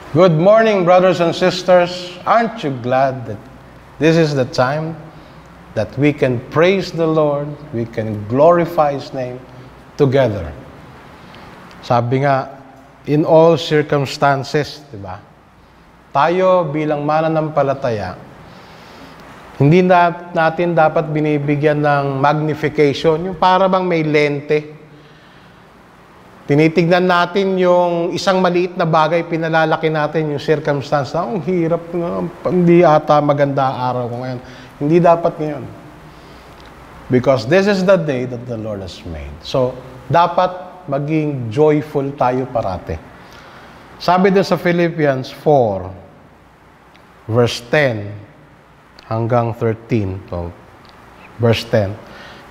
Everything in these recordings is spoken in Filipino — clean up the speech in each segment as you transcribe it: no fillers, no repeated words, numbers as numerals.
Good morning, brothers and sisters. Aren't you glad that this is the time that we can praise the Lord, we can glorify His name together? Sabi nga, in all circumstances, di ba? Tayo bilang mananampalataya, hindi natin dapat binibigyan ng magnification, yung para bang may lente. Tinitignan natin yung isang maliit na bagay, pinalalaki natin yung circumstance. Ang hirap, hindi ata maganda araw ko ngayon. Hindi dapat ngayon. Because this is the day that the Lord has made. So, dapat maging joyful tayo parate. Sabi din sa Philippians 4, verse 10 hanggang 13. So, verse 10.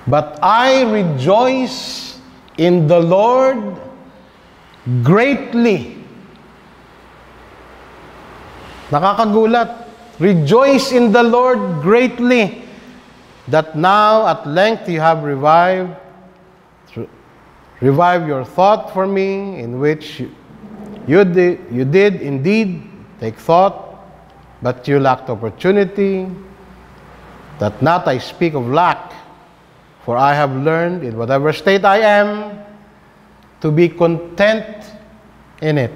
But I rejoice in the Lord greatly. Nakakagulat. Rejoice in the Lord greatly, that now at length you have revived your thought for me, in which you did indeed take thought, but you lacked opportunity. That not I speak of lack, for I have learned in whatever state I am to be content in it.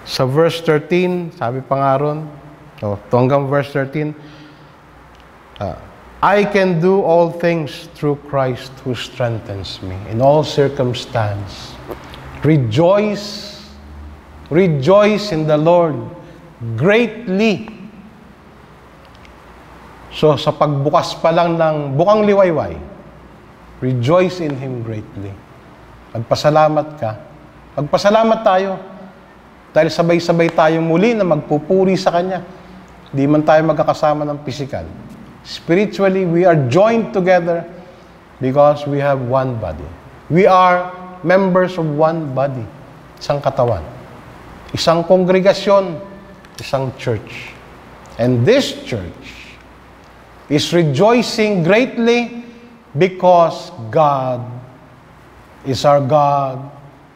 Sa verse 13, sabi pa nga ron, hanggang verse 13, I can do all things through Christ who strengthens me. In all circumstance, rejoice in the Lord greatly. So sa pagbukas pa lang ng bukang liwayway, rejoice in Him greatly. Magpasalamat ka. Magpasalamat tayo. Dahil sabay-sabay tayo muli na magpupuri sa Kanya. Di man tayo magkakasama ng physical. Spiritually, we are joined together because we have one body. We are members of one body. Isang katawan. Isang kongregasyon. Isang church. And this church is rejoicing greatly because God is our God,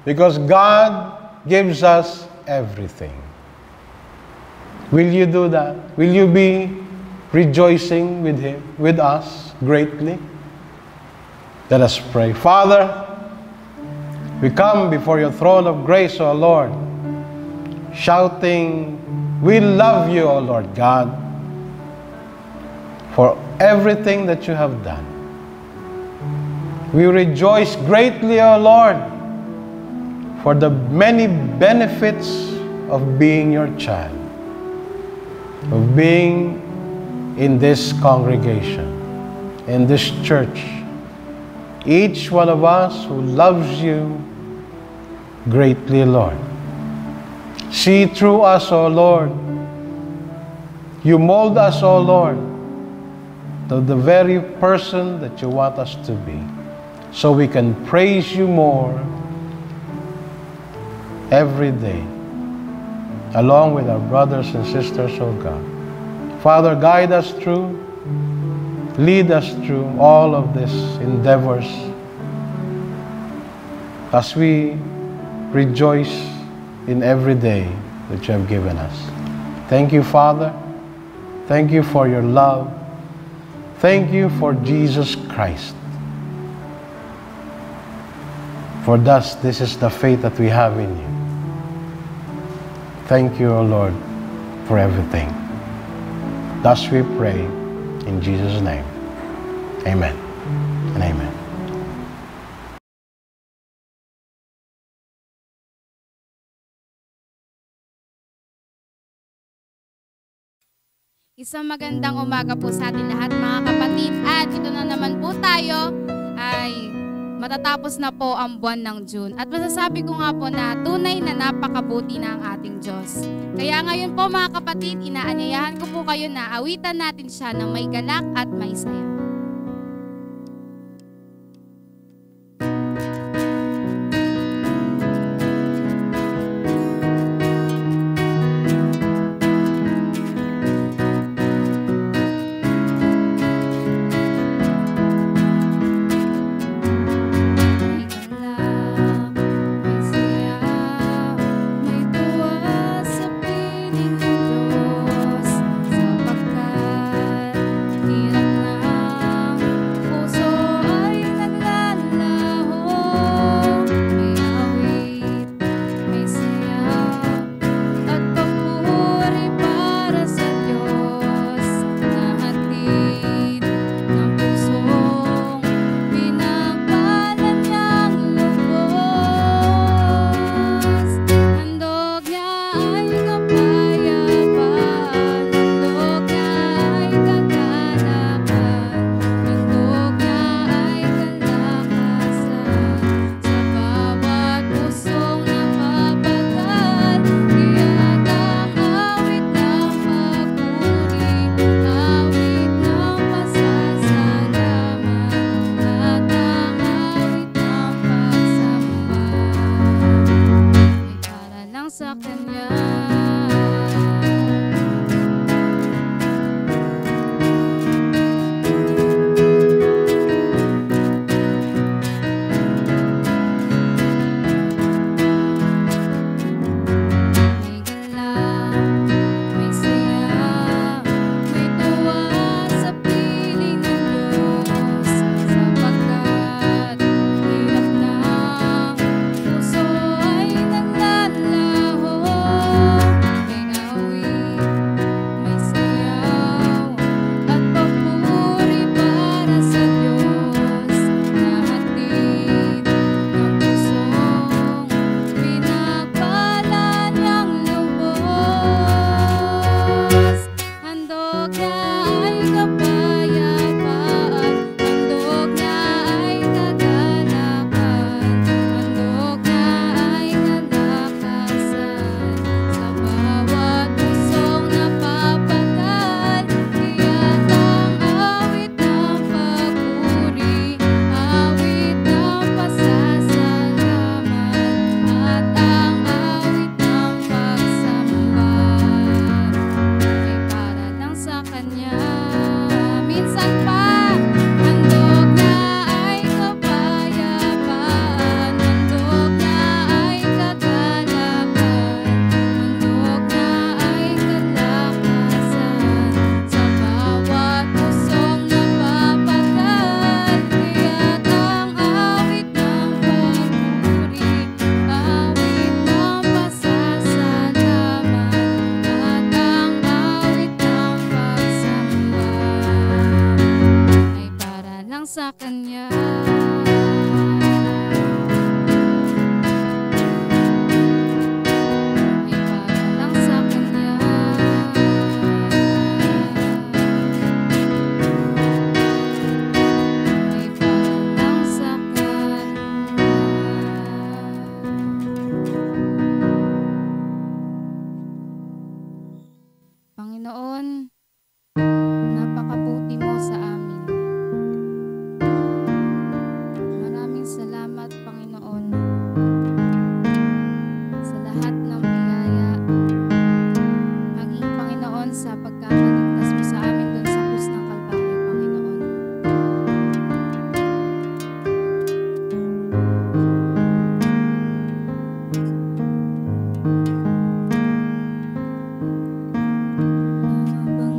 because God gives us everything. Will you do that? Will you be rejoicing with Him, with us, greatly? Let us pray. Father, we come before your throne of grace, O Lord, shouting, we love you, O Lord God, for everything that you have done. We rejoice greatly, O Lord, for the many benefits of being your child, of being in this congregation, in this church. Each one of us who loves you greatly, Lord. See through us, O Lord. You mold us, O Lord, to the very person that you want us to be, so we can praise you more every day, along with our brothers and sisters, oh God. Father, guide us through, lead us through all of these endeavors as we rejoice in every day that you have given us. Thank you, Father. Thank you for your love. Thank you for Jesus Christ. For thus, this is the faith that we have in you. Thank you, O Lord, for everything. Thus we pray in Jesus' name. Amen and amen. Isang magandang umaga po sa atin lahat, mga kapatid. At ito na naman po tayo ay matatapos na po ang buwan ng June. At masasabi ko nga po na tunay na napakabuti na ang ating Diyos. Kaya ngayon po mga kapatid, inaanyayahan ko po kayo na awitan natin siya ng may galak at may saya. May tuwa Kanya. May galak, may saya, may tuwa sa piling ng Diyos, sapagkat hirap ng puso ay naglalaho. May awit, may sayaw, at papuri para sa Diyos, nahatid ng pusong pinagpala niyang lubos. Handog niya ay kapayapaan, handog niya ay kagalakan, handog niya ay kalakasan. Sa bawat pusong napapagal, iyan ang awit ng pagpuri, awit ng pasasalamat, at ang awit ng pagsamba ay para lang sa Kanya. Minsan pa, handog niya ay kapayapaan, handog niya ay kagalakan, handog niya ay kalakasan. Sa bawat pusong napapagal, iyan ang awit ng pagpuri, awit ng pasasalamat, at ang awit ng pagsamba ay para lang sa Kanya. Ay para lang sa Kanya. Ay para lang sa Kanya. Panginoon, napakabuti mo sa amin. Maraming salamat, Panginoon, sa lahat ng biyaya, maging, Panginoon, sa pagkakaligtas mo sa amin doon sa krus ng Kalbaryo, Panginoon. Habang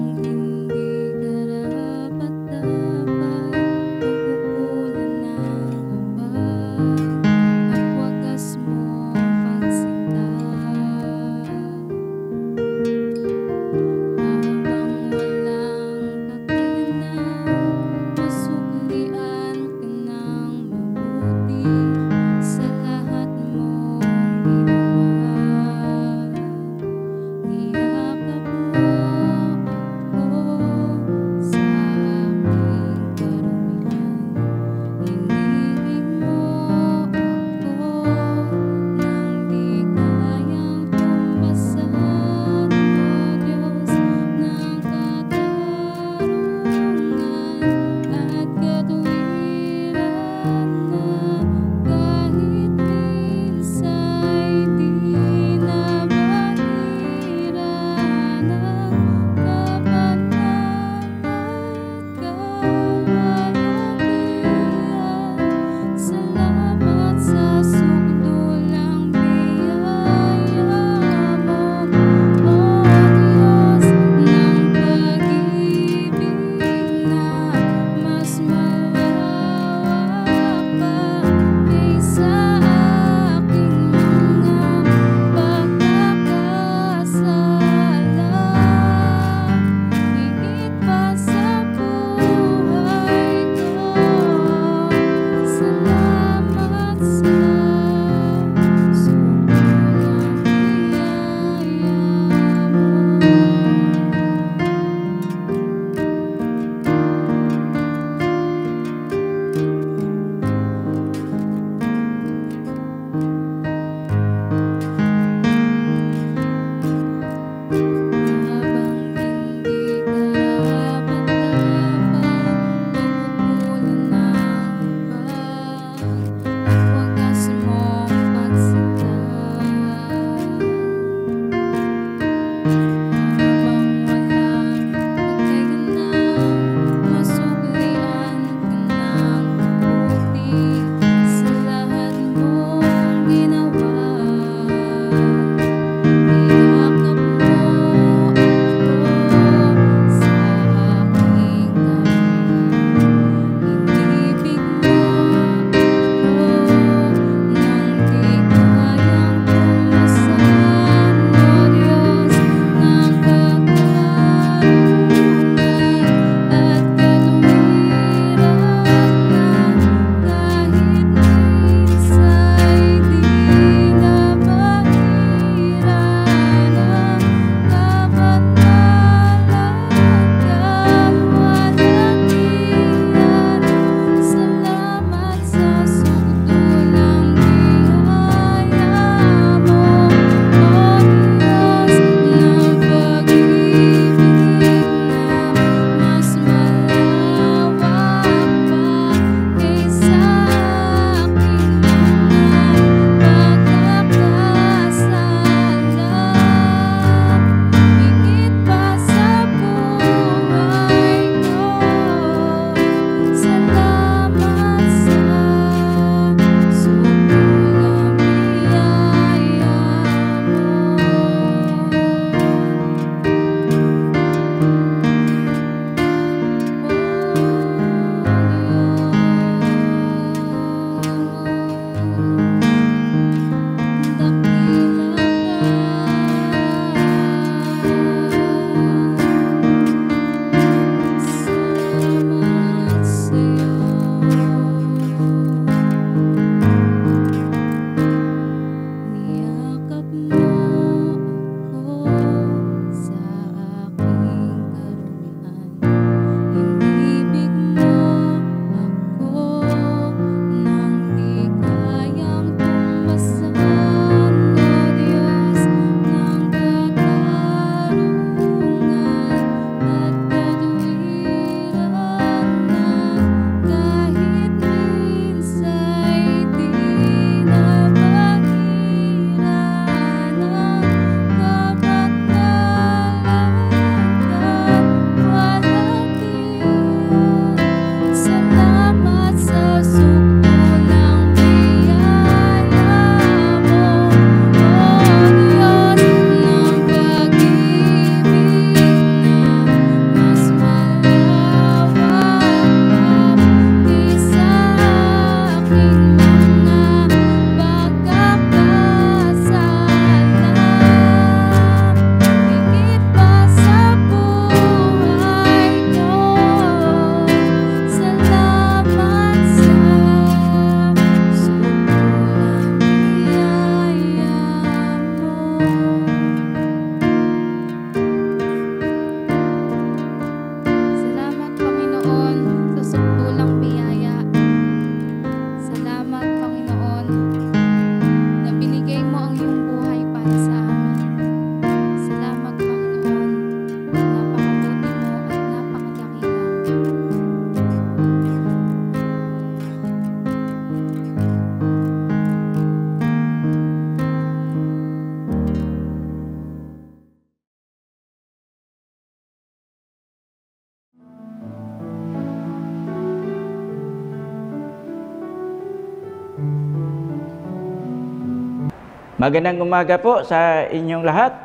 Magandang umaga po sa inyong lahat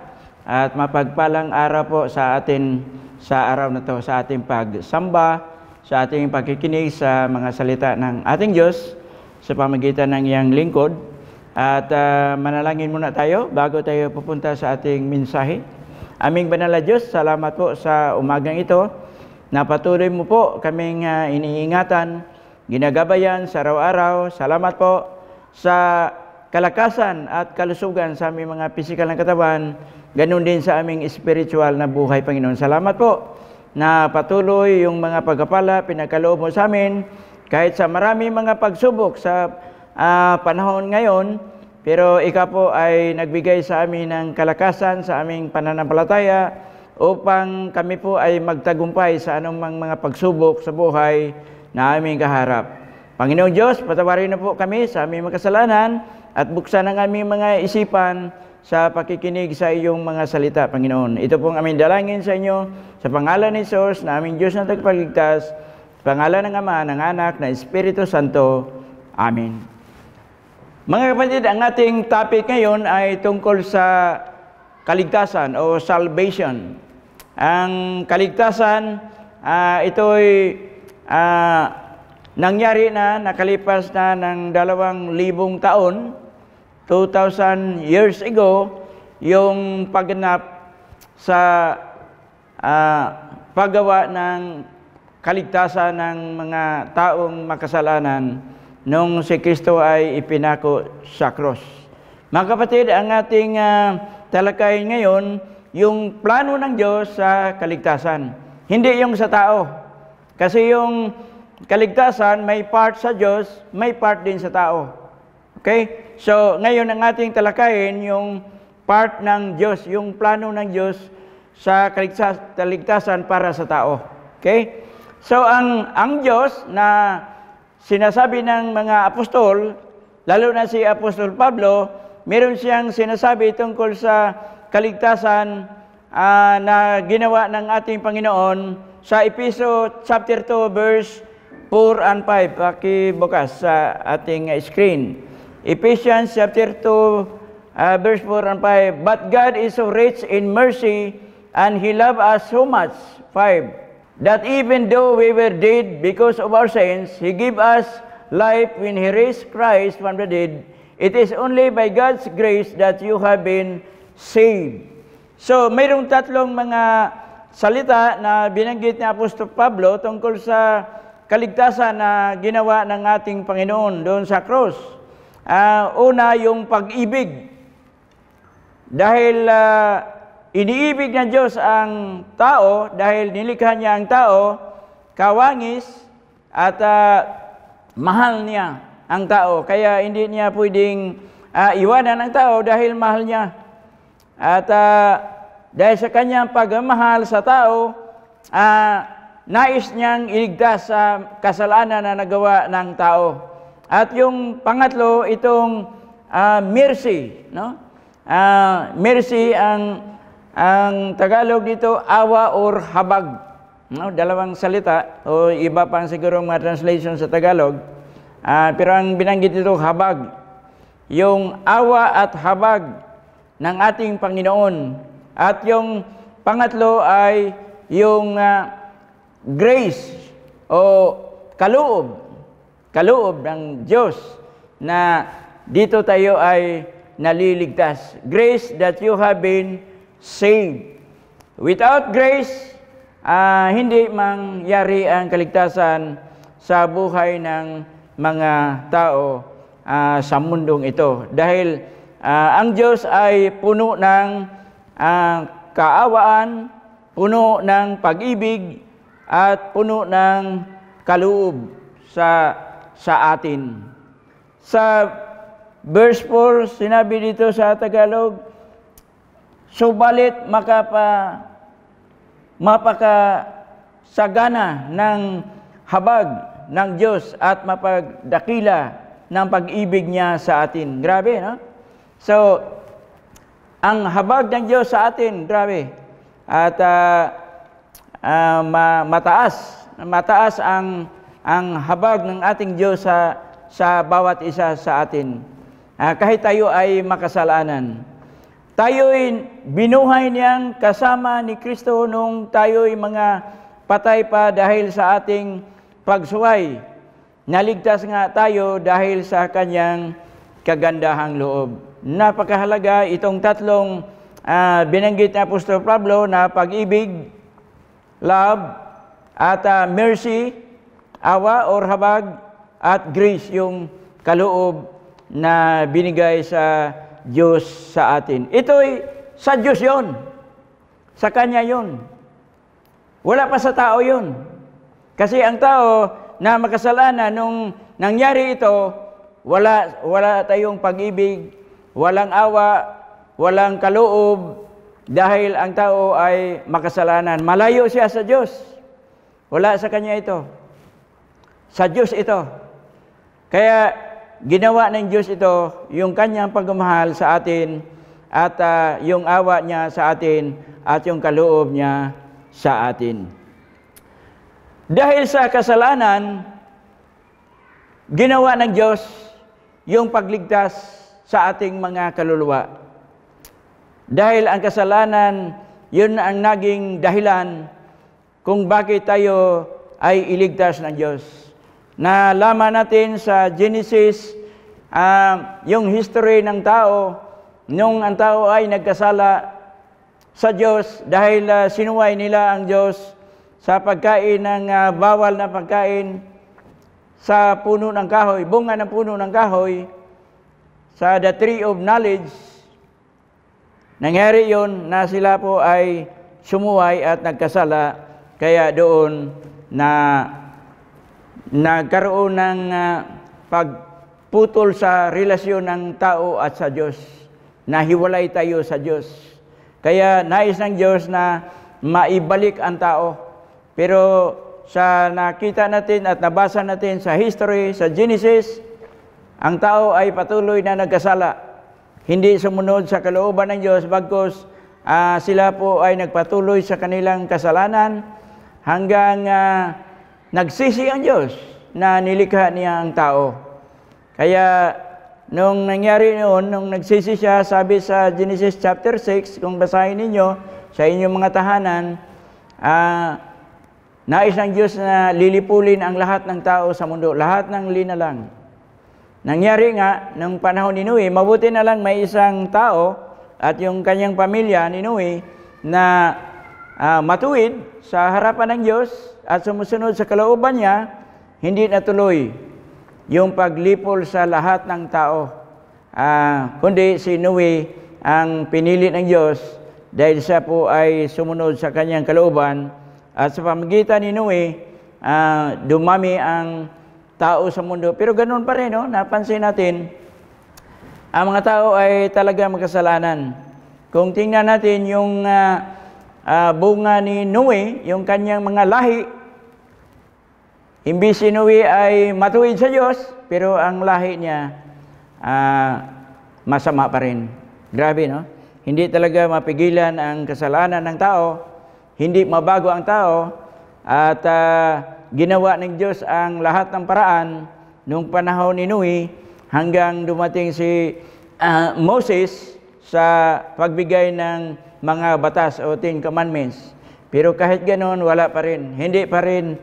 at mapagpalang araw po sa atin sa araw na to, sa ating pagsamba, sa ating pagkikinig sa mga salita ng ating Diyos sa pamagitan ng iyang lingkod. At manalangin muna tayo bago tayo pupunta sa ating mensahe. Aming banal na Diyos, salamat po sa umagang ito na patuloy mo po kaming iniingatan, ginagabayan sa araw-araw. Salamat po sa kalakasan at kalusugan sa aming mga pisikal na katawan, ganun din sa aming spiritual na buhay, Panginoon. Salamat po na patuloy yung mga pagpapala pinagkaloob mo sa amin kahit sa marami mga pagsubok sa panahon ngayon, pero ikaw po ay nagbigay sa amin ng kalakasan sa aming pananampalataya upang kami po ay magtagumpay sa anumang mga pagsubok sa buhay na aming kaharap. Panginoong Diyos, patawarin na po kami sa aming mga kasalanan at buksan ang aming mga isipan sa pakikinig sa iyong mga salita, Panginoon. Ito pong aming dalangin sa inyo, sa pangalan ni Jesus, na aming Diyos na tagapagligtas, sa pangalan ng Ama, ng Anak, ng Espiritu Santo. Amen. Mga kapatid, ang ating topic ngayon ay tungkol sa kaligtasan o salvation. Ang kaligtasan, ito'y nangyari na, nakalipas na ng 2,000 taon, 2,000 years ago, yung pagganap sa paggawa ng kaligtasan ng mga taong makasalanan nung si Kristo ay ipinako sa cross. Mga kapatid, ang ating talakayin ngayon, yung plano ng Diyos sa kaligtasan. Hindi yung sa tao. Kasi yung kaligtasan, may part sa Diyos, may part din sa tao. Okay? So, ngayon ang ating talakayin yung part ng Diyos, yung plano ng Diyos sa kaligtasan para sa tao. Okay? So, ang Diyos na sinasabi ng mga apostol, lalo na si Apostol Pablo, meron siyang sinasabi tungkol sa kaligtasan na ginawa ng ating Panginoon sa Efeso chapter 2 verse 4 and 5. Pakibukas sa ating screen. Ephesians chapter 2, verse 4 and 5. But God is so rich in mercy, and He loved us so much, 5, that even though we were dead because of our sins, He gave us life when He raised Christ from the dead. It is only by God's grace that you have been saved. So, mayroong tatlong mga salita na binanggit ni Apostol Pablo tungkol sa kaligtasan na ginawa ng ating Panginoon doon sa cross. Una, yung pag-ibig. Dahil iniibig ng Diyos ang tao, dahil nilikha niya ang tao, kawangis, at mahal niya ang tao. Kaya hindi niya pwedeng iwanan ang tao dahil mahal niya. At dahil sa kanyang pagmamahal sa tao, nais niyang iligtas sa kasalanan na nagawa ng tao. At yung pangatlo, itong mercy, no? Mercy ang Tagalog dito, awa or habag. No? Dalawang salita o iba pang siguro mga translation sa Tagalog. Pero ang binanggit dito, habag. Yung awa at habag ng ating Panginoon. At yung pangatlo ay yung grace o kaloob ng Diyos na dito tayo ay naliligtas. Grace that you have been saved. Without grace, hindi mangyari ang kaligtasan sa buhay ng mga tao sa mundong ito. Dahil ang Diyos ay puno ng kaawaan, puno ng pag-ibig, at puno ng kaloob sa atin. Sa verse 4, sinabi dito sa Tagalog, subalit mapakasagana ng habag ng Diyos at mapagdakila ng pag-ibig niya sa atin. Grabe, no? So, ang habag ng Diyos sa atin, grabe. At mataas ang habag ng ating Diyos sa bawat isa sa atin. kahit tayo ay makasalanan. Tayo'y binuhay niyang kasama ni Kristo nung tayo'y mga patay pa dahil sa ating pagsuway. Naligtas nga tayo dahil sa kanyang kagandahang loob. Napakahalaga itong tatlong binanggit ni Apostol Pablo na pag-ibig, love, at mercy, awa or habag, at grace, yung kaloob na binigay sa Diyos sa atin. Ito'y sa Diyos yon, sa Kanya yon. Wala pa sa tao yon. Kasi ang tao na makasalanan, nung nangyari ito, wala tayong pag-ibig, walang awa, walang kaloob, dahil ang tao ay makasalanan. Malayo siya sa Diyos. Wala sa Kanya ito. Sa Diyos ito. Kaya ginawa ng Diyos ito, yung Kanyang pagmamahal sa atin, at yung awa niya sa atin, at yung kaloob niya sa atin. Dahil sa kasalanan, ginawa ng Diyos yung pagligtas sa ating mga kaluluwa. Dahil ang kasalanan, yun ang naging dahilan kung bakit tayo ay iligtas ng Diyos. Nalaman natin sa Genesis, yung history ng tao, nung ang tao ay nagkasala sa Diyos dahil sinuway nila ang Diyos sa pagkain ng bawal na pagkain sa puno ng kahoy, bunga ng puno ng kahoy, sa the tree of knowledge. Nangyari yon na sila po ay sumuway at nagkasala, kaya doon na nagkaroon ng pagputol sa relasyon ng tao at sa Diyos. Nahiwalay tayo sa Diyos. Kaya nais ng Diyos na maibalik ang tao. Pero sa nakita natin at nabasa natin sa history, sa Genesis, ang tao ay patuloy na nagkasala. Hindi sumunod sa kalooban ng Diyos, bagkus sila po ay nagpatuloy sa kanilang kasalanan hanggang nagsisi ang Diyos na nilikha niya ang tao. Kaya nung nangyari noon, nung nagsisi siya, sabi sa Genesis chapter 6, kung basahin ninyo sa inyong mga tahanan, nais ng Diyos na lilipulin ang lahat ng tao sa mundo, lahat ng linalang. Nangyari nga, nung panahon ni Noe, mabuti na lang may isang tao at yung kanyang pamilya ni Noe na matuwid sa harapan ng Diyos at sumusunod sa kalooban niya, hindi natuloy yung paglipol sa lahat ng tao. Kundi si Noe ang pinili ng Diyos dahil siya po ay sumunod sa kanyang kalooban, at sa pamagitan ni Noe, dumami ang tao sa mundo. Pero ganoon pa rin, no? Napansin natin, ang mga tao ay talaga makasalanan. Kung tingnan natin yung bunga ni Noe, yung kanyang mga lahi, imbis si Noe ay matuwid sa Diyos, pero ang lahi niya masama pa rin. Grabe, no? Hindi talaga mapigilan ang kasalanan ng tao, hindi mabago ang tao, at ginawa ng Diyos ang lahat ng paraan nung panahon ni Noe hanggang dumating si Moses sa pagbigay ng mga batas o 10 Commandments. Pero kahit ganoon, wala pa rin. Hindi pa rin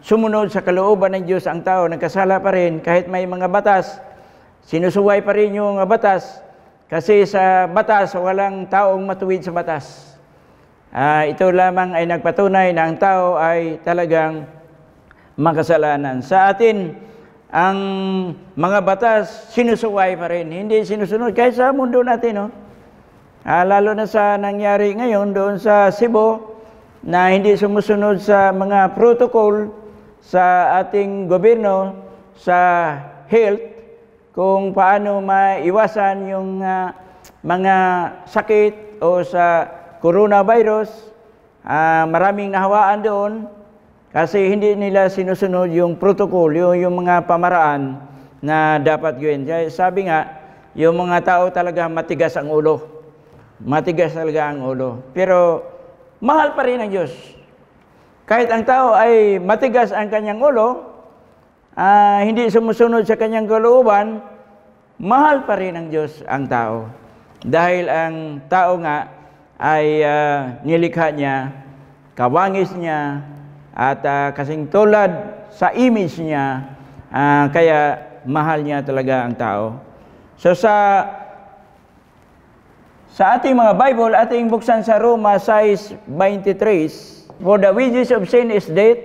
sumunod sa kalooban ng Diyos ang tao, nagkasala pa rin. Kahit may mga batas, sinusuway pa rin yung batas. Kasi sa batas, walang taong matuwid sa batas. Ito lamang ay nagpatunay na ang tao ay talagang makasalanan. Sa atin, ang mga batas, sinusuway pa rin. Hindi sinusunod. Kahit sa mundo natin, no? Lalo na sa nangyari ngayon doon sa Cebu, na hindi sumusunod sa mga protocol sa ating gobyerno, sa health, kung paano maiwasan yung mga sakit o sa coronavirus. Maraming nahawaan doon kasi hindi nila sinusunod yung protocol, yung mga pamaraan na dapat gawin. Sabi nga, yung mga tao talaga matigas ang ulo. Matigas talaga ang ulo. Pero mahal pa rin ang Diyos. Kahit ang tao ay matigas ang kanyang ulo, hindi sumusunod sa kanyang kalooban, mahal pa rin ng Diyos ang tao. Dahil ang tao nga ay nilikha niya, kawangis niya, at kasing tulad sa image niya, kaya mahal niya talaga ang tao. So sa ating mga Bible, ating buksan sa Roma 6:23, for the wages of sin is death,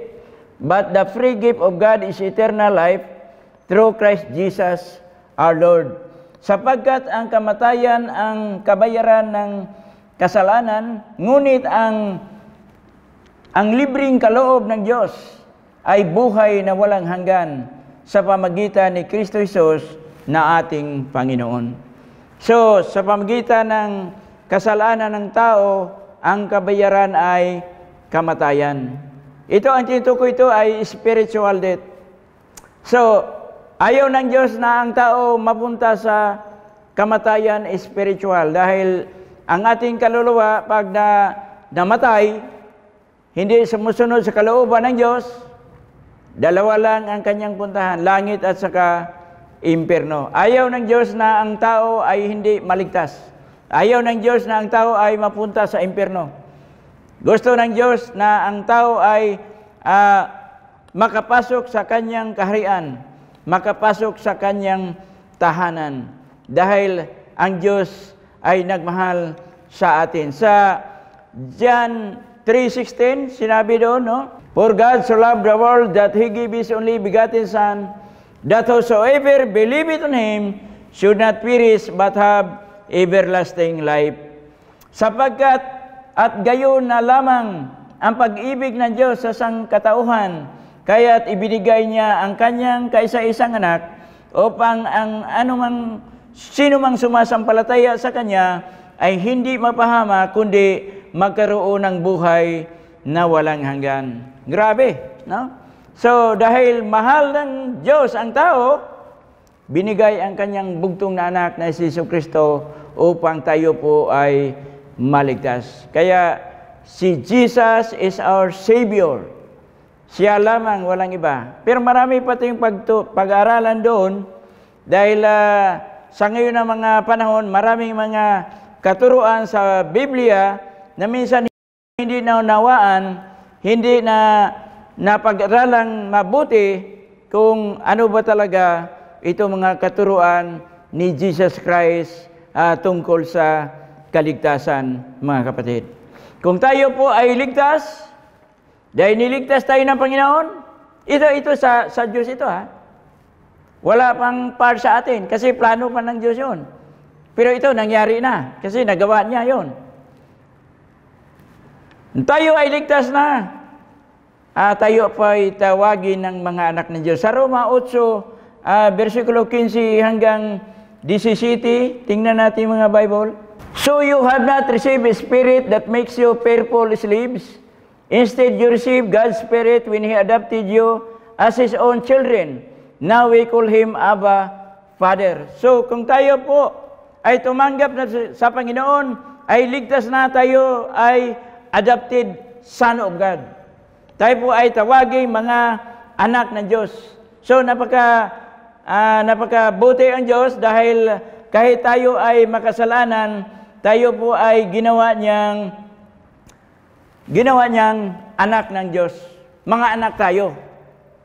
but the free gift of God is eternal life through Christ Jesus our Lord. Sapagkat ang kamatayan ang kabayaran ng kasalanan, ngunit ang libreng kaloob ng Diyos ay buhay na walang hanggan sa pamagitan ni Kristo Jesus na ating Panginoon. So, sa pamagitan ng kasalanan ng tao, ang kabayaran ay kamatayan. Ito, ang tinutukoy ito ay spiritual death. So, ayaw ng Diyos na ang tao mapunta sa kamatayan spiritual dahil ang ating kaluluwa pag namatay, hindi sumusunod sa kalooban ng Diyos, dalawa lang ang kanyang puntahan, langit at saka impyerno. Ayaw ng Diyos na ang tao ay hindi maligtas. Ayaw ng Diyos na ang tao ay mapunta sa impyerno. Gusto ng Diyos na ang tao ay makapasok sa kanyang kaharian, makapasok sa kanyang tahanan. Dahil ang Diyos ay nagmahal sa atin. Sa John 3:16, sinabi doon, no? For God so loved the world that He gave His only begotten Son, that whosoever believeth on Him should not perish but have everlasting life. Sapagkat at gayon na lamang ang pag-ibig ng Diyos sa sangkatauhan, kaya't ibinigay niya ang kanyang kaisa-isang anak upang ang sino mang sumasampalataya sa kanya ay hindi mapahama kundi magkaroon ng buhay na walang hanggan. Grabe, no? So, dahil mahal ng Diyos ang tao, binigay ang kanyang bugtong na anak na si Jesucristo upang tayo po ay maligtas. Kaya, si Jesus is our Savior. Siya lamang, walang iba. Pero marami pa tayong pag-aaralan doon dahil sa ngayon ng mga panahon, maraming mga katuruan sa Biblia na minsan hindi naunawaan, hindi na pag-aralang mabuti kung ano ba talaga ito mga katuruan ni Jesus Christ tungkol sa kaligtasan, mga kapatid. Kung tayo po ay ligtas, dahil niligtas tayo ng Panginoon, ito sa Diyos ito, ha. Wala pang par sa atin kasi plano pa ng Diyos yun. Pero ito nangyari na kasi nagawa niya yun. Tayo ay ligtas na. Tayo pa ay tawagin ng mga anak ng Diyos. Sa Roma 8, versikulo 15 hanggang 17, tingnan natin mga Bible. So you have not received a spirit that makes you fearful slaves. Instead, you received God's Spirit when He adopted you as His own children. Now we call Him Abba, Father. So kung tayo po ay tumanggap na sa Panginoon, ay ligtas na, tayo ay adopted Son of God. Tayo po ay tawagin mga anak ng Diyos. So napakabuti ang Diyos dahil kahit tayo ay makasalanan, tayo po ay ginawa niyang anak ng Diyos. Mga anak tayo.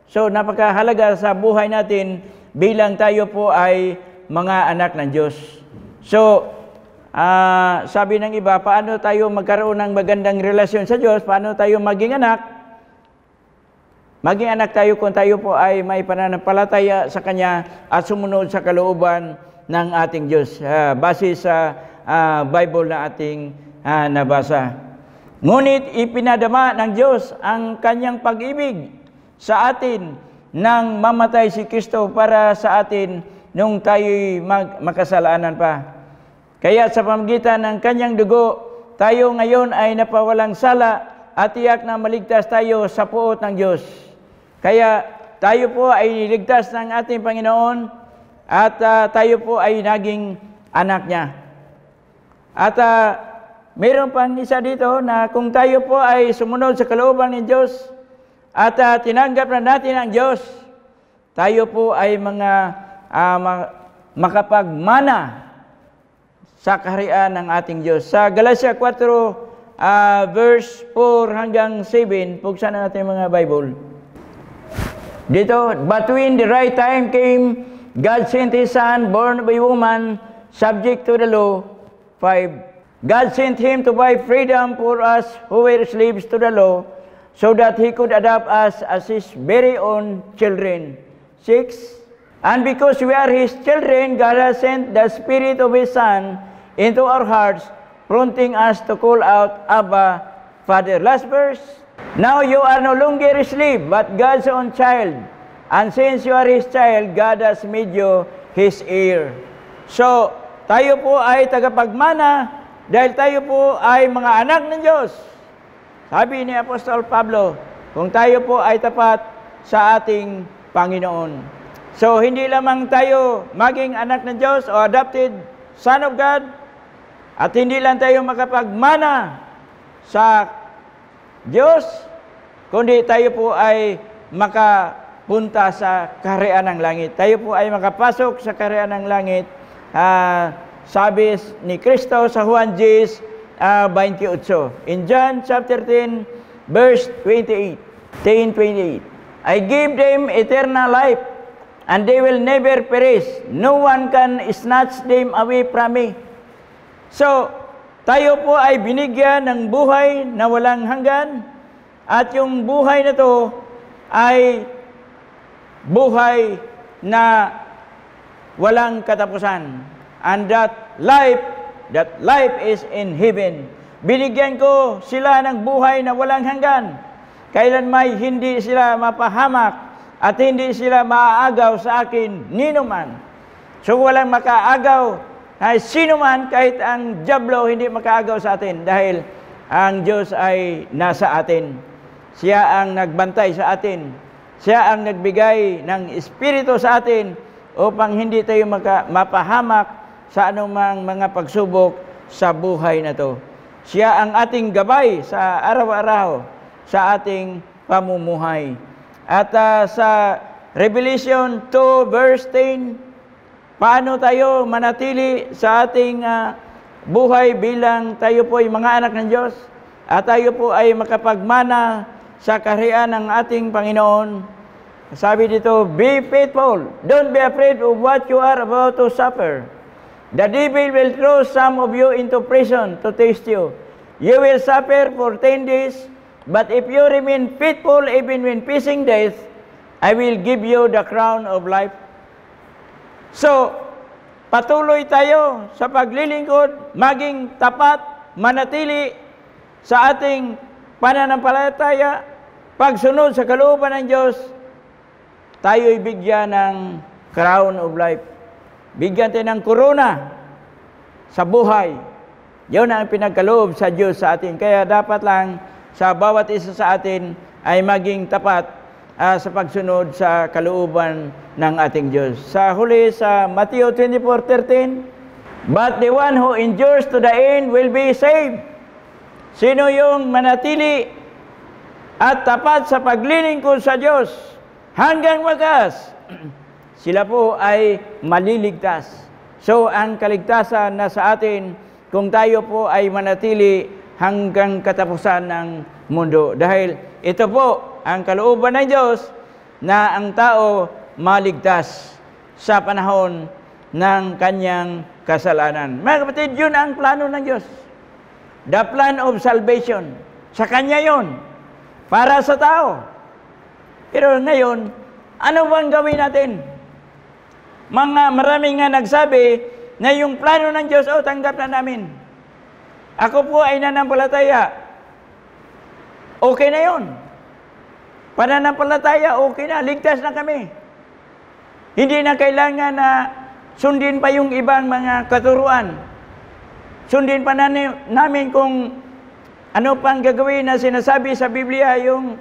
So napakahalaga sa buhay natin bilang tayo po ay mga anak ng Diyos. So sabi ng iba, paano tayo magkaroon ng magandang relasyon sa Diyos? Paano tayo maging anak? Maging anak tayo kung tayo po ay may pananampalataya sa Kanya at sumunod sa kalooban ng ating Diyos. Base sa Bible na ating nabasa. Ngunit ipinadama ng Diyos ang Kanyang pag-ibig sa atin nang mamatay si Kristo para sa atin nung tayo'y makasalanan pa. Kaya sa pamamagitan ng Kanyang dugo, tayo ngayon ay napawalang sala at tiyak na maligtas tayo sa puot ng Diyos. Kaya tayo po ay niligtas ng ating Panginoon at tayo po ay naging anak niya. At mayroon pang isa dito na kung tayo po ay sumunod sa kalooban ng Diyos at tinanggap na natin ang Diyos, tayo po ay makapagmana sa kaharian ng ating Diyos. Sa Galatia 4, verse 4 hanggang 7, buksan na natin mga Bible. Dito, but when the right time came, God sent His Son, born of a woman, subject to the law. 5. God sent Him to buy freedom for us who were slaves to the law, so that He could adopt us as His very own children. 6. And because we are His children, God has sent the Spirit of His Son into our hearts, prompting us to call out, Abba, Father. Last verse. Now you are no longer a slave, but God's own child. And since you are His child, God has made you His heir. So, tayo po ay tagapagmana dahil tayo po ay mga anak ng Diyos. Sabi ni Apostol Pablo, kung tayo po ay tapat sa ating Panginoon. So, hindi lamang tayo maging anak ng Diyos o adopted son of God, at hindi lang tayo makapagmana sa Diyos, kundi tayo po ay makapunta sa kaharian ng langit. Tayo po ay makapasok sa kaharian ng langit. Sabi ni Kristo sa Juan 10:28. In John chapter 10, verse 28. 10:28. I give them eternal life, and they will never perish. No one can snatch them away from me. So, tayo po ay binigyan ng buhay na walang hanggan, at yung buhay na to ay buhay na walang katapusan. And that life is in heaven. Binigyan ko sila ng buhay na walang hanggan. Kailan may hindi sila mapahamak at hindi sila maaagaw sa akin ninuman. So walang makaagaw na sino man, kahit ang dyablo hindi makaagaw sa atin dahil ang Diyos ay nasa atin. Siya ang nagbantay sa atin. Siya ang nagbigay ng Espiritu sa atin upang hindi tayo mapahamak sa anumang mga pagsubok sa buhay na to. Siya ang ating gabay sa araw-araw sa ating pamumuhay. At sa Revelation 2 verse 10, paano tayo manatili sa ating buhay bilang tayo po ay mga anak ng Diyos at tayo po ay makapagmana sa kaharian ng ating Panginoon. Sabi dito, be faithful. Don't be afraid of what you are about to suffer. The devil will throw some of you into prison to test you. You will suffer for 10 days, but if you remain faithful even when facing death, I will give you the crown of life. So, patuloy tayo sa paglilingkod, maging tapat, manatili sa ating pananampalataya, pagsunod sa kalooban ng Diyos, tayo'y bigyan ng crown of life. Bigyan tayo ng korona sa buhay. Yun ang pinagkaloob sa Diyos sa atin. Kaya dapat lang sa bawat isa sa atin ay maging tapat sa pagsunod sa kalooban ng ating Diyos. Sa huli sa Matthew 24:13, but the one who endures to the end will be saved. Sino yung manatili at tapat sa paglilingkod sa Diyos hanggang wakas? Sila po ay maliligtas. So, ang kaligtasan na sa atin kung tayo po ay manatili hanggang katapusan ng mundo. Dahil ito po ang kalooban ng Diyos na ang tao maligtas sa panahon ng kanyang kasalanan. Mga kapatid, yun ang plano ng Diyos. The plan of salvation. Sa Kanya yun. Para sa tao. Pero ngayon, ano bang gawin natin? Marami nga nagsabi na yung plano ng Diyos, tanggap na namin. Ako po ay nanampalataya. Okay na yun. Pananampalataya, okay na. Ligtas na kami. Hindi na kailangan na sundin pa yung ibang mga katuruan. Sundin pa namin kung ano pang gagawin na sinasabi sa Biblia, yung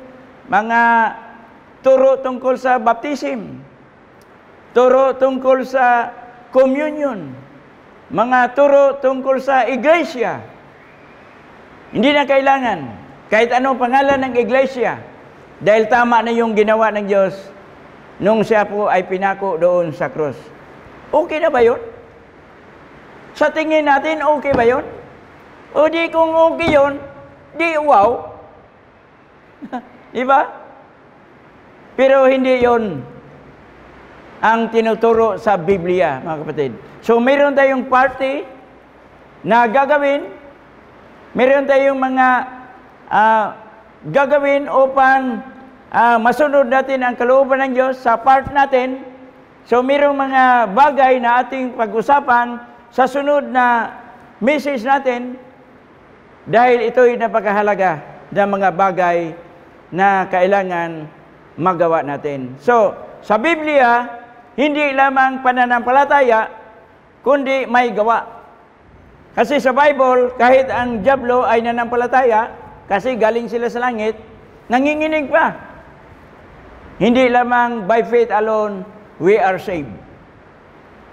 mga turo tungkol sa baptism, turo tungkol sa communion, mga turo tungkol sa iglesia. Hindi na kailangan kahit anong pangalan ng iglesia dahil tama na yung ginawa ng Diyos nung siya po ay pinako doon sa krus. Okay na ba yun? Sa tingin natin, okay ba yun? O di kung okay yun, di wow. Di ba? Pero hindi yun ang tinuturo sa Biblia, mga kapatid. So, mayroon tayong party na gagawin, mayroon tayong mga gagawin upang masunod natin ang kalooban ng Diyos sa part natin. So, mayroong mga bagay na ating pag-usapan sa sunod na message natin dahil ito'y napakahalaga na mga bagay na kailangan magawa natin. So, sa Biblia, hindi lamang pananampalataya, kundi may gawa. Kasi sa Bible, kahit ang diablo ay nanampalataya, kasi galing sila sa langit, nanginginig pa. Hindi lamang by faith alone, we are saved.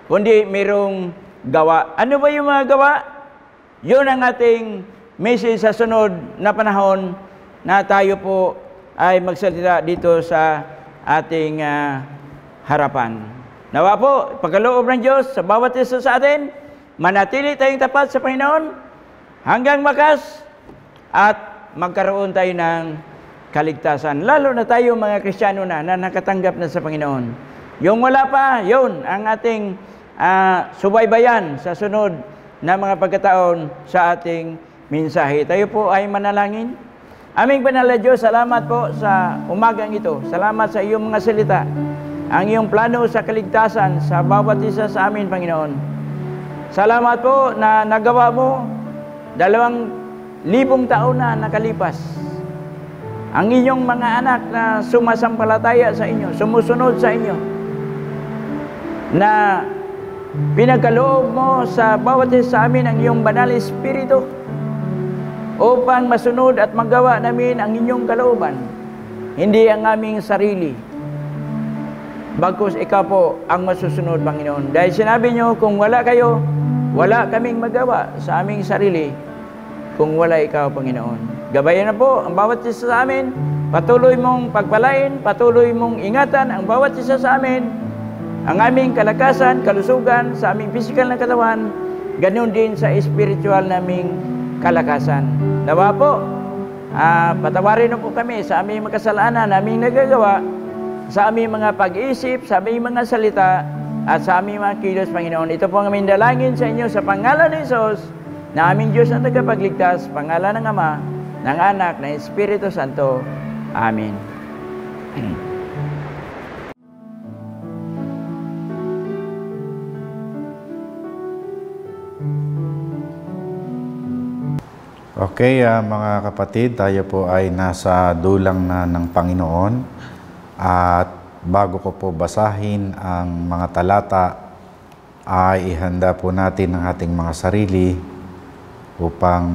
Kundi mayroong gawa. Ano ba yung mga gawa? Yun ang ating message sa sunod na panahon na tayo po ay magsalita dito sa ating harapan. Nawa po, pagkaloob ng Diyos sa bawat isa sa atin, manatili tayong tapat sa Panginoon hanggang wakas at magkaroon tayo ng kaligtasan. Lalo na tayo mga Kristiyano na nakatanggap na sa Panginoon. Yung wala pa, yun ang ating subaybayan sa sunod na mga pagkataon sa ating mensahe. Tayo po ay manalangin. Aming banal na Diyos, salamat po sa umagang ito. Salamat sa iyong mga salita. Ang iyong plano sa kaligtasan sa bawat isa sa amin, Panginoon. Salamat po na nagawa mo 2,000 taon na nakalipas. Ang inyong mga anak na sumasampalataya sa inyo, sumusunod sa inyo, na pinagkaloob mo sa bawat isa sa amin ang iyong banal Espiritu upang masunod at magawa namin ang inyong kalooban. Hindi ang aming sarili, bagkus ikaw po ang masusunod, Panginoon. Dahil sinabi nyo, kung wala kayo, wala kaming magawa sa aming sarili kung wala ikaw, Panginoon. Gabayan na po ang bawat isa sa amin. Patuloy mong pagpalain, patuloy mong ingatan ang bawat isa sa amin, ang aming kalakasan, kalusugan, sa aming physical na katawan, ganun din sa spiritual naming kalakasan. Nawa po, patawarin na po kami sa aming makasalanan naming nagagawa, sa aming mga pag-iisip, sa aming mga salita, at sa aming mga kilos, Panginoon. Ito po ang aming dalangin sa inyo sa pangalan ni Jesus, na aming Diyos ang tagapagligtas, pangalan ng Ama, ng Anak, ng Espiritu Santo. Amen. Okay, mga kapatid, tayo po ay nasa dulang na ng Panginoon. At bago ko po basahin ang mga talata, ay ihanda po natin ang ating mga sarili upang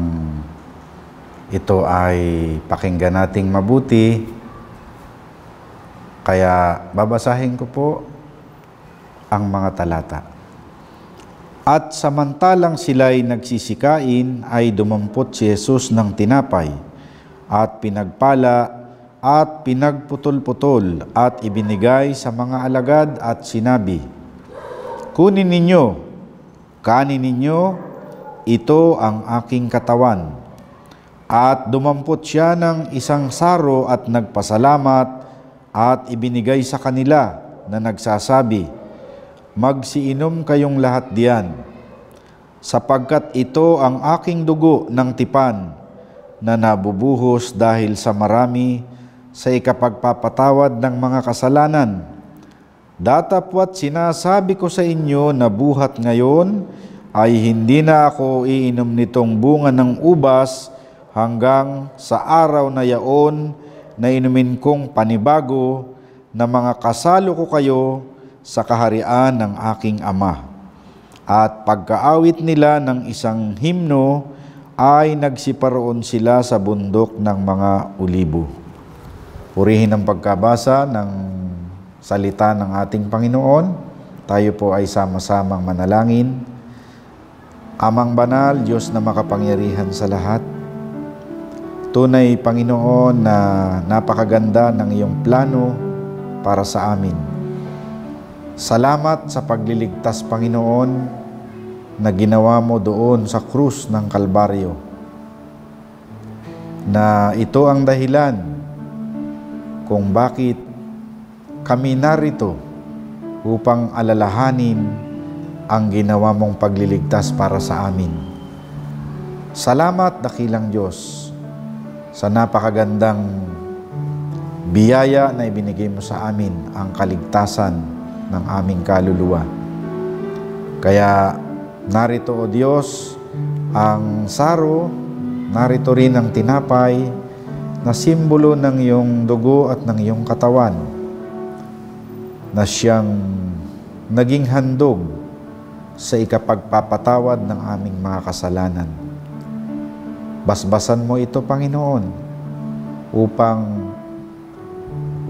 ito ay pakinggan nating mabuti. Kaya babasahin ko po ang mga talata. At samantalang sila'y nagsisikain, ay dumampot si Jesus ng tinapay, at pinagpala, at pinagputol-putol, at ibinigay sa mga alagad, at sinabi, "Kunin ninyo, kanin ninyo, ito ang aking katawan." At dumampot siya ng isang saro at nagpasalamat, at ibinigay sa kanila na nagsasabi, "Magsiinom kayong lahat diyan, sapagkat ito ang aking dugo ng tipan na nabubuhos dahil sa marami sa ikapagpapatawad ng mga kasalanan. Datapwat sinasabi ko sa inyo na buhat ngayon ay hindi na ako iinom nitong bunga ng ubas hanggang sa araw na yaon na inumin kong panibago na mga kasalo ko kayo sa kaharian ng aking Ama." At pagkaawit nila ng isang himno, ay nagsiparoon sila sa bundok ng mga Ulibo. Purihin ang pagkabasa ng salita ng ating Panginoon. Tayo po ay sama-samang manalangin. Amang banal, Diyos na makapangyarihan sa lahat, tunay, Panginoon, na napakaganda ng iyong plano para sa amin. Salamat sa pagliligtas, Panginoon, na ginawa mo doon sa krus ng Kalbaryo. Na ito ang dahilan kung bakit kami narito upang alalahanin ang ginawa mong pagliligtas para sa amin. Salamat, dakilang Diyos, sa napakagandang biyaya na ibinigay mo sa amin, ang kaligtasan ng aming kaluluwa. Kaya narito, O Diyos, ang saro, narito rin ang tinapay na simbolo ng iyong dugo at ng iyong katawan na siyang naging handog sa ikapagpapatawad ng aming mga kasalanan. Basbasan mo ito, Panginoon, upang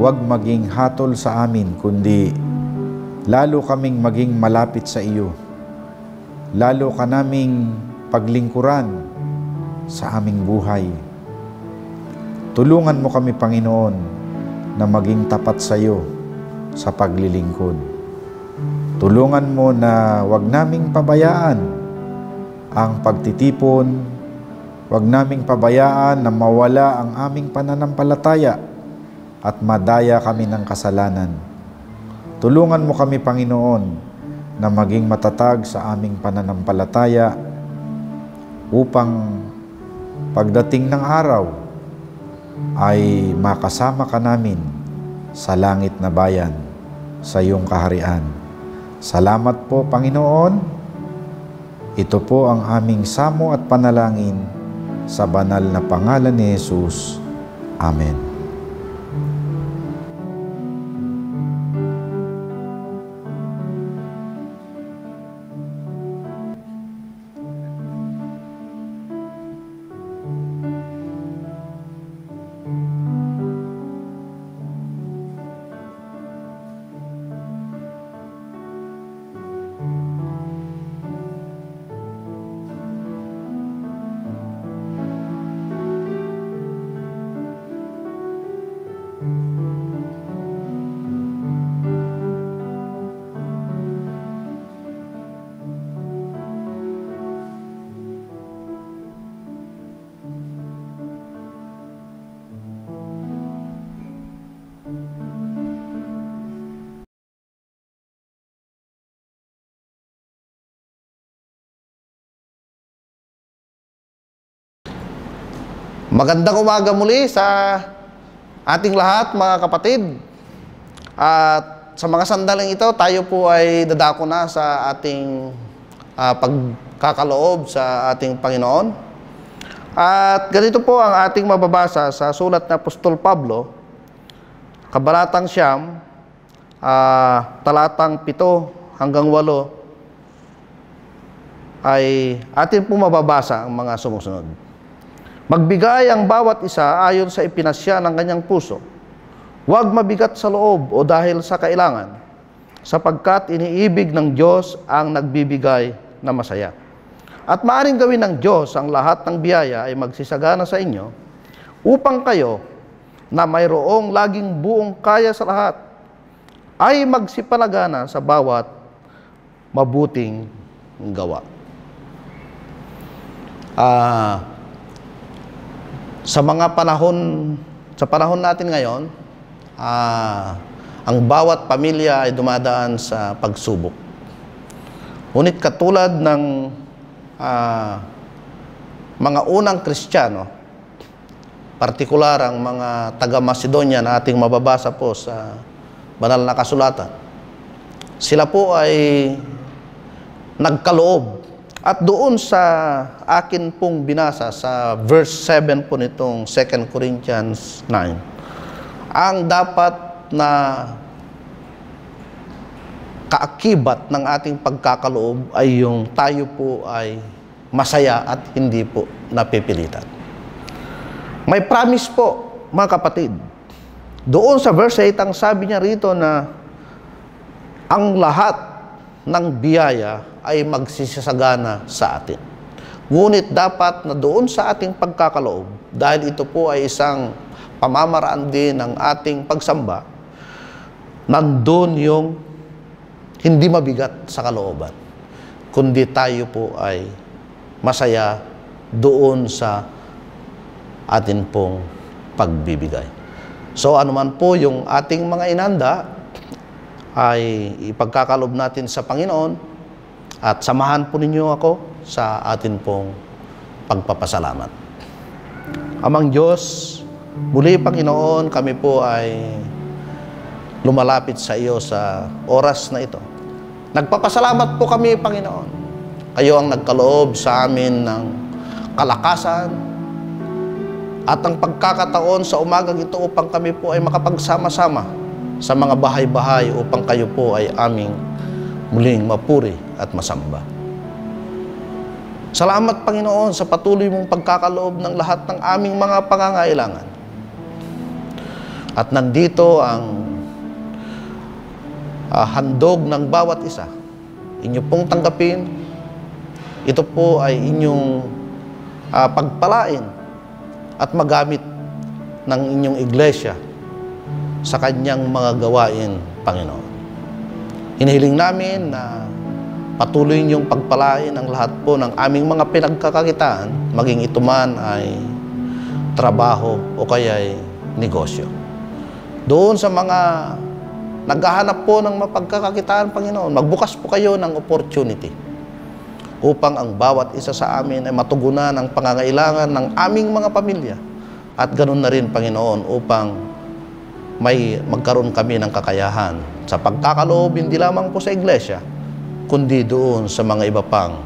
huwag maging hatol sa amin, kundi lalo kaming maging malapit sa iyo. Lalo ka naming paglingkuran sa aming buhay. Tulungan mo kami, Panginoon, na maging tapat sa iyo sa paglilingkod. Tulungan mo na huwag naming pabayaan ang pagtitipon, huwag naming pabayaan na mawala ang aming pananampalataya at madaya kami ng kasalanan. Tulungan mo kami, Panginoon, na maging matatag sa aming pananampalataya upang pagdating ng araw ay makasama ka namin sa langit na bayan, sa iyong kaharian. Salamat po, Panginoon. Ito po ang aming samo at panalangin sa banal na pangalan ni Jesus. Amen. Magandang umaga muli sa ating lahat, mga kapatid. At sa mga sandaling ito, tayo po ay dadako na sa ating pagkakaloob sa ating Panginoon. At ganito po ang ating mababasa sa sulat na Apostol Pablo, Kabanatang 9, talatang 7 hanggang 8, ay atin po mababasa ang mga sumusunod. Magbigay ang bawat isa ayon sa ipinasya ng kanyang puso. Huwag mabigat sa loob o dahil sa kailangan, sapagkat iniibig ng Diyos ang nagbibigay na masaya. At maaaring gawin ng Diyos ang lahat ng biyaya ay magsisagana sa inyo, upang kayo na mayroong laging buong kaya sa lahat, ay magsipalagana sa bawat mabuting gawa. Sa panahon natin ngayon, ang bawat pamilya ay dumadaan sa pagsubok. Ngunit katulad ng mga unang Kristiyano, partikular ang mga taga-Macedonia na ating mababasa po sa banal na kasulatan, sila po ay nagkaloob. At doon sa akin pong binasa sa verse 7 po nitong 2 Corinthians 9, ang dapat na kaakibat ng ating pagkakaloob ay yung tayo po ay masaya at hindi po napipilitan. May promise po, mga kapatid. Doon sa verse 8, ang sabi niya rito na ang lahat ng biyaya ay magsisasagana sa atin. Ngunit dapat na doon sa ating pagkakaloob, dahil ito po ay isang pamamaraan din ng ating pagsamba, nandun yung hindi mabigat sa kalooban, kundi tayo po ay masaya doon sa atin pong pagbibigay. So anuman po yung ating mga inanda ay ipagkakalob natin sa Panginoon at samahan po ninyo ako sa atin pong pagpapasalamat. Amang Diyos, muli Panginoon, kami po ay lumalapit sa iyo sa oras na ito. Nagpapasalamat po kami, Panginoon. Kayo ang nagkaloob sa amin ng kalakasan at ang pagkakataon sa umagang ito upang kami po ay makapagsama-sama sa mga bahay-bahay upang kayo po ay aming muling mapuri at masamba. Salamat, Panginoon, sa patuloy mong pagkakaloob ng lahat ng aming mga pangangailangan. At nandito ang handog ng bawat isa. Inyo pong tanggapin. Ito po ay inyong pagpalain at magamit ng inyong iglesia sa kanyang mga gawain, Panginoon. Hinihiling namin na patuloy niyong pagpalain ang lahat po ng aming mga pinagkakakitaan, maging ito man ay trabaho o kaya'y negosyo. Doon sa mga naghahanap po ng mapagkakakitaan, Panginoon, magbukas po kayo ng opportunity upang ang bawat isa sa amin ay matugunan ang pangangailangan ng aming mga pamilya. At ganun na rin, Panginoon, upang may magkaroon kami ng kakayahan sa pagkakaloob hindi lamang po sa iglesia, kundi doon sa mga iba pang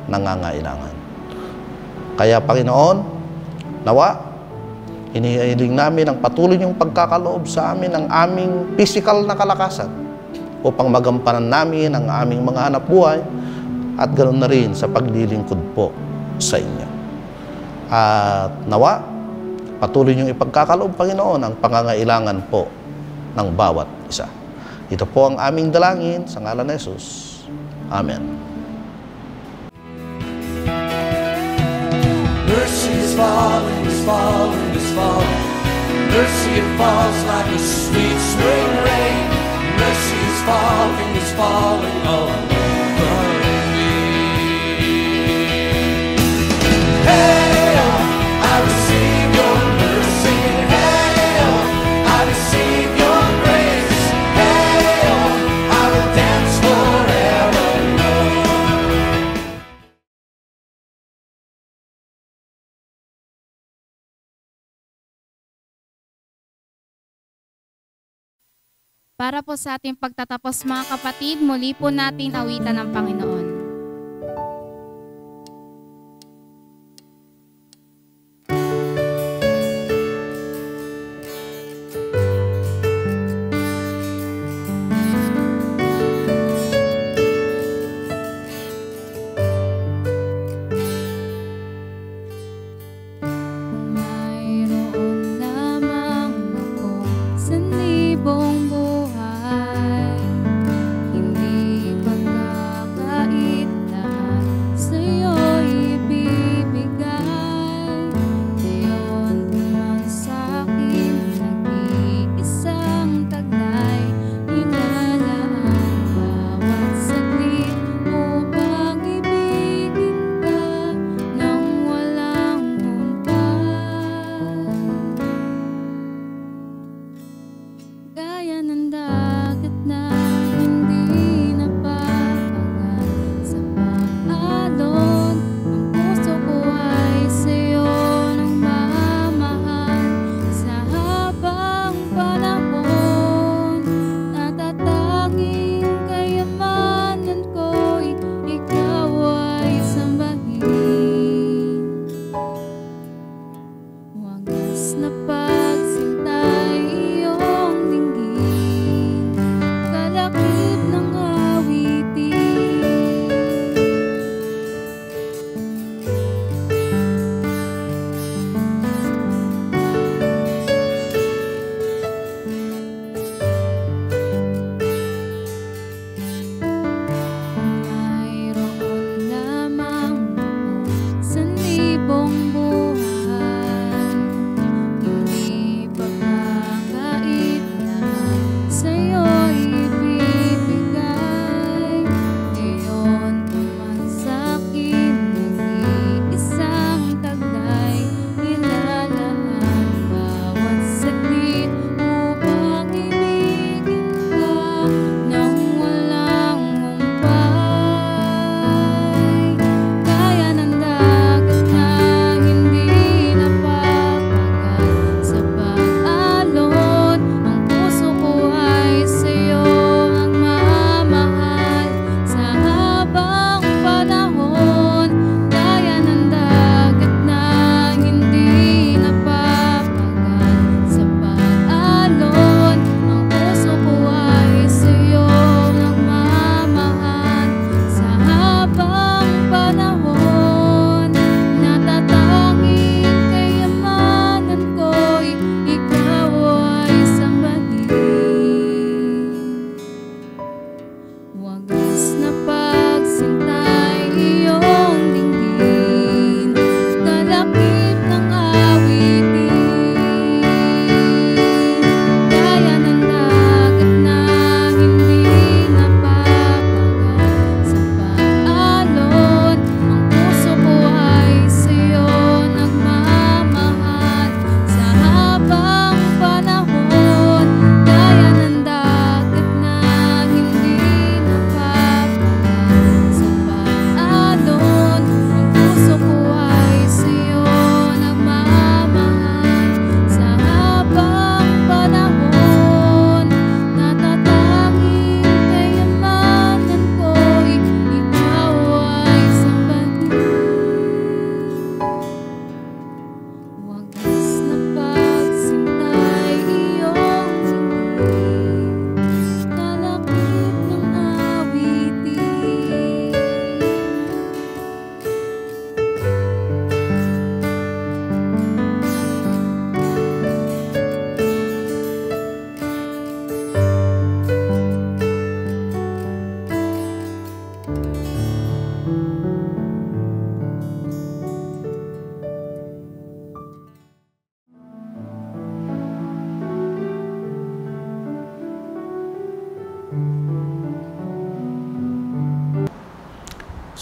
nangangailangan. Kaya, Panginoon, nawa, hinihiling namin ang patuloy niyong pagkakaloob sa amin ng aming physical na kalakasan upang magampanan namin ang aming mga hanap buhay at ganoon na rin sa paglilingkod po sa inyo. At nawa, patuloy niyong ipagkakaloob, Panginoon, ang pangangailangan po ng bawat isa. Ito po ang aming dalangin sa ngalan ni Jesus. Amen. Mercy is falling, is falling, is falling. Mercy, it falls like a sweet spring rain. Mercy is falling all over me. Hail, I receive your mercy. Hail, I receive your grace. Hail, I will dance forevermore. Para po sa ating pagtatapos, mga kapatid, muli po natin awitan ng Panginoon. Mayroon lamang ako sa libong buhay, hindi pagkakait lahat sa'yo ibibigay. Ngayon naman sa'kin nag-iisang taglay, inalaan bawat saglit upang ibigin ka nang walang humpay. Gaya ng dagat na hindi napapagal sa pag-alon, ang puso ko ay sa'yo nang mamahal. Sa habang panahon, natatanging kayamanan ko'y ikaw ay sambahin. Wagas na pagsintay iyong dinggin, kalakip ng awitin. Mayroon lamang ako sa libong buhay, hindi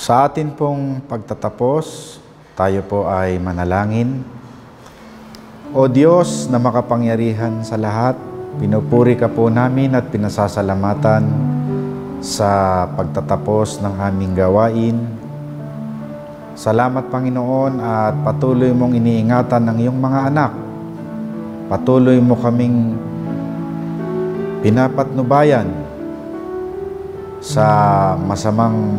Sa atin pong pagtatapos, tayo po ay manalangin. O Diyos na makapangyarihan sa lahat, pinupuri ka po namin at pinasasalamatan sa pagtatapos ng aming gawain. Salamat Panginoon at patuloy mong iniingatan ng iyong mga anak. Patuloy mo kaming pinapatnubayan sa masamang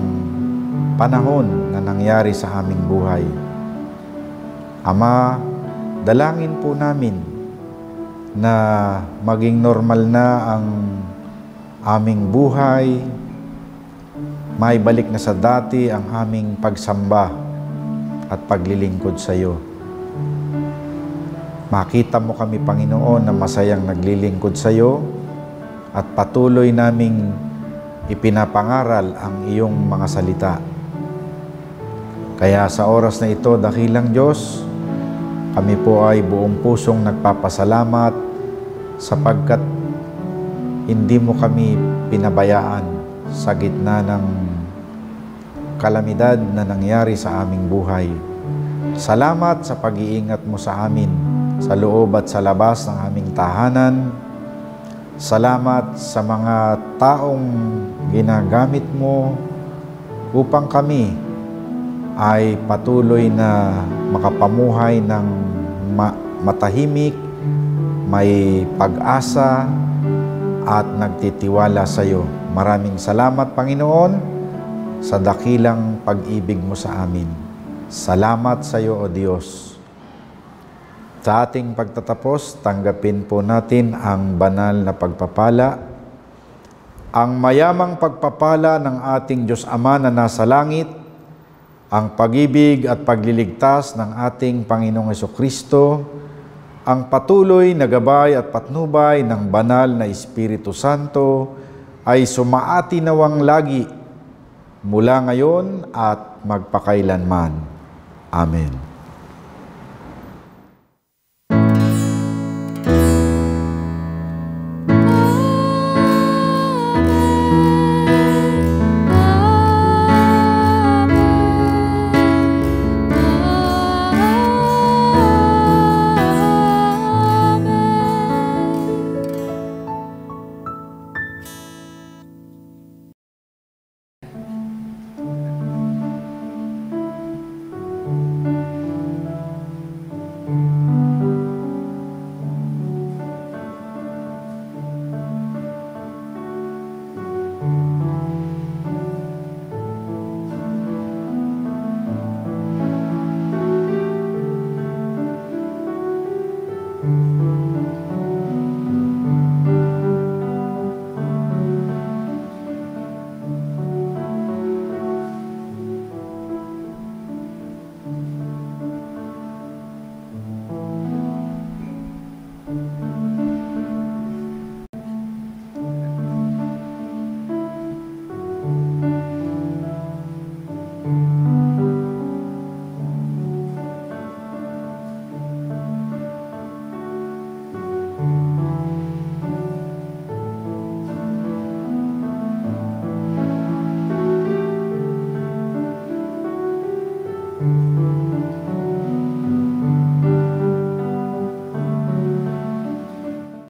panahon na nangyari sa aming buhay. Ama, dalangin po namin na maging normal na ang aming buhay, maibalik na sa dati ang aming pagsamba at paglilingkod sa iyo. Makita mo kami, Panginoon, na masayang naglilingkod sa iyo at patuloy naming ipinapangaral ang iyong mga salita. Kaya sa oras na ito, dakilang Diyos, kami po ay buong pusong nagpapasalamat sapagkat hindi mo kami pinabayaan sa gitna ng kalamidad na nangyari sa aming buhay. Salamat sa pag-iingat mo sa amin, sa loob at sa labas ng aming tahanan. Salamat sa mga taong ginagamit mo upang kami ay patuloy na makapamuhay ng matahimik, may pag-asa at nagtitiwala sa iyo. Maraming salamat, Panginoon, sa dakilang pag-ibig mo sa amin. Salamat sa iyo, O Diyos. Sa ating pagtatapos, tanggapin po natin ang banal na pagpapala. Ang mayamang pagpapala ng ating Diyos Ama na nasa langit, ang pag-ibig at pagliligtas ng ating Panginoong Hesukristo, ang patuloy na gabay at patnubay ng banal na Espiritu Santo ay sumaati nawang lagi mula ngayon at magpakailanman. Amen.